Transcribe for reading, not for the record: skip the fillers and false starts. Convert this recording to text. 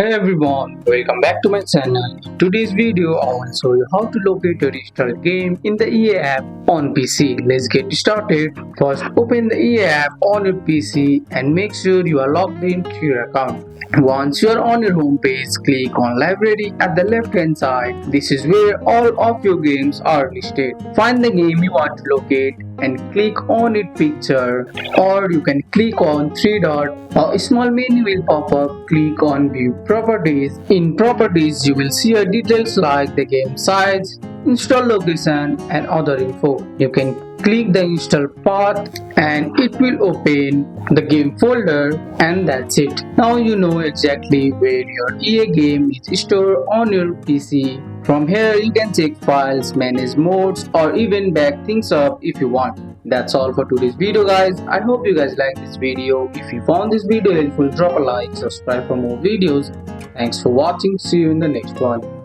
Hey everyone, welcome back to my channel. In today's video, I will show you how to locate your installed game in the EA app on PC. Let's get started. First, open the EA app on your PC and make sure you are logged into your account. Once you are on your home page, click on Library at the left hand side. This is where all of your games are listed. Find the game you want to locate and click on its picture, or you can click on three dots. A small menu will pop up. Click on View Properties. In Properties, you will see details like the game size, install location, and other info. You can click the install path and it will open the game folder, and that's it. Now you know exactly where your EA game is stored on your PC. From here you can check files, manage modes, or even back things up if you want. That's all for today's video guys. I hope you guys like this video. If you found this video helpful, drop a like, subscribe for more videos. Thanks for watching. See you in the next one.